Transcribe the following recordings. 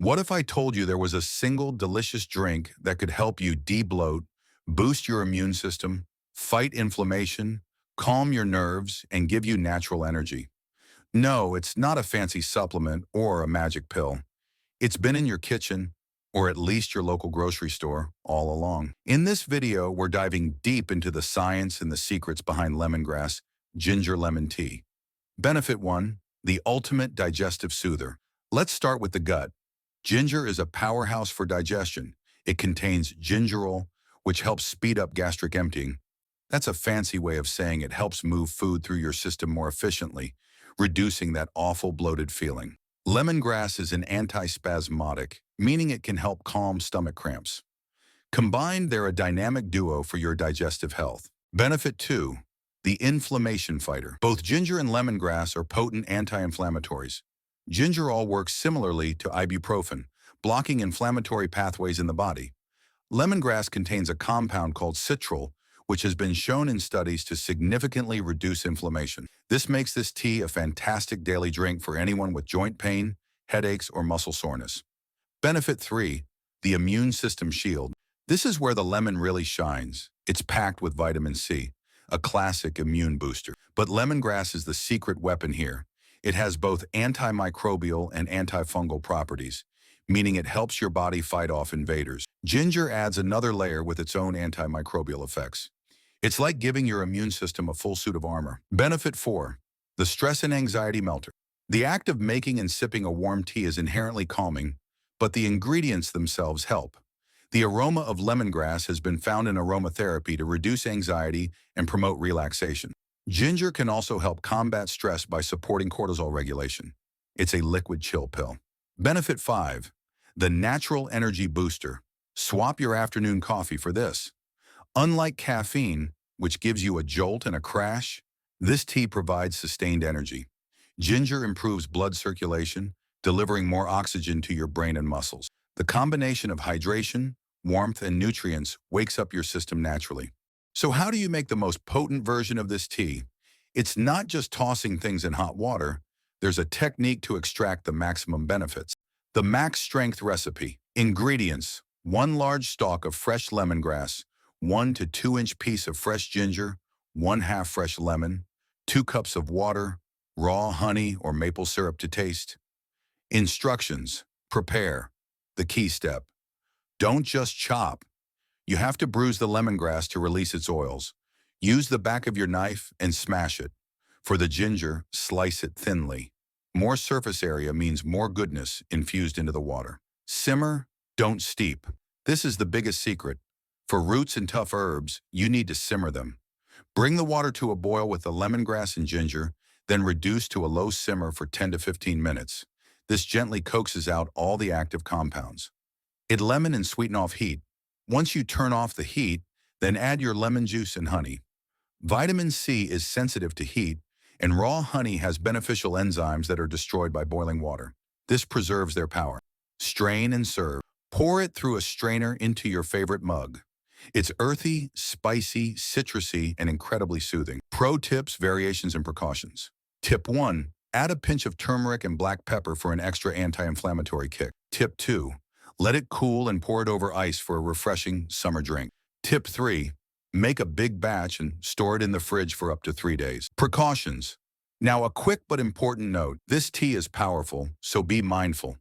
What if I told you there was a single delicious drink that could help you de-bloat, boost your immune system, fight inflammation, calm your nerves, and give you natural energy? No, it's not a fancy supplement or a magic pill. It's been in your kitchen, or at least your local grocery store, all along. In this video, we're diving deep into the science and the secrets behind lemongrass ginger lemon tea. Benefit 1, the ultimate digestive soother. Let's start with the gut. Ginger is a powerhouse for digestion. It contains gingerol, which helps speed up gastric emptying. That's a fancy way of saying it helps move food through your system more efficiently, reducing that awful bloated feeling. Lemongrass is an antispasmodic, meaning it can help calm stomach cramps. Combined, they're a dynamic duo for your digestive health. Benefit 2, the inflammation fighter. Both ginger and lemongrass are potent anti-inflammatories. Gingerol works similarly to ibuprofen, blocking inflammatory pathways in the body. Lemongrass contains a compound called citrol, which has been shown in studies to significantly reduce inflammation. This makes this tea a fantastic daily drink for anyone with joint pain, headaches, or muscle soreness. Benefit 3, the immune system shield. This is where the lemon really shines. It's packed with vitamin C, a classic immune booster. But lemongrass is the secret weapon here. It has both antimicrobial and antifungal properties, meaning it helps your body fight off invaders. Ginger adds another layer with its own antimicrobial effects. It's like giving your immune system a full suit of armor. Benefit 4, the stress and anxiety melter. The act of making and sipping a warm tea is inherently calming, but the ingredients themselves help. The aroma of lemongrass has been found in aromatherapy to reduce anxiety and promote relaxation. Ginger can also help combat stress by supporting cortisol regulation. It's a liquid chill pill. Benefit 5, the natural energy booster. Swap your afternoon coffee for this. Unlike caffeine, which gives you a jolt and a crash, this tea provides sustained energy. Ginger improves blood circulation, delivering more oxygen to your brain and muscles. The combination of hydration, warmth, and nutrients wakes up your system naturally. So how do you make the most potent version of this tea? It's not just tossing things in hot water. There's a technique to extract the maximum benefits. The max strength recipe. Ingredients: 1 large stalk of fresh lemongrass, 1 to 2 inch piece of fresh ginger, 1/2 fresh lemon, 2 cups of water, raw honey or maple syrup to taste. Instructions: prepare. The key step: don't just chop. You have to bruise the lemongrass to release its oils. Use the back of your knife and smash it. For the ginger, slice it thinly. More surface area means more goodness infused into the water. Simmer, don't steep. This is the biggest secret. For roots and tough herbs, you need to simmer them. Bring the water to a boil with the lemongrass and ginger, then reduce to a low simmer for 10 to 15 minutes. This gently coaxes out all the active compounds. Add lemon and sweeten off heat. Once you turn off the heat, then add your lemon juice and honey. Vitamin C is sensitive to heat, and raw honey has beneficial enzymes that are destroyed by boiling water. This preserves their power. Strain and serve. Pour it through a strainer into your favorite mug. It's earthy, spicy, citrusy, and incredibly soothing. Pro tips, variations, and precautions. Tip 1, add a pinch of turmeric and black pepper for an extra anti-inflammatory kick. Tip 2, let it cool and pour it over ice for a refreshing summer drink. Tip 3, make a big batch and store it in the fridge for up to 3 days. Precautions. Now, a quick but important note. This tea is powerful, so be mindful.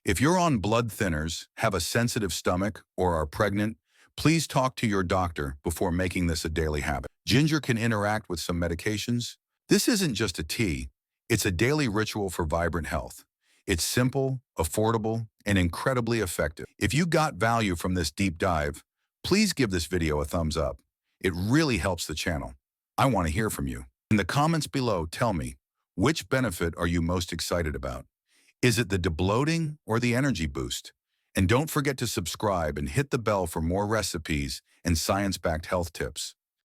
If you're on blood thinners, have a sensitive stomach, or are pregnant, please talk to your doctor before making this a daily habit. Ginger can interact with some medications. This isn't just a tea. It's a daily ritual for vibrant health. It's simple, affordable, and incredibly effective. If you got value from this deep dive, please give this video a thumbs up. It really helps the channel. I want to hear from you. In the comments below, tell me, which benefit are you most excited about? Is it the debloating or the energy boost? And don't forget to subscribe and hit the bell for more recipes and science-backed health tips.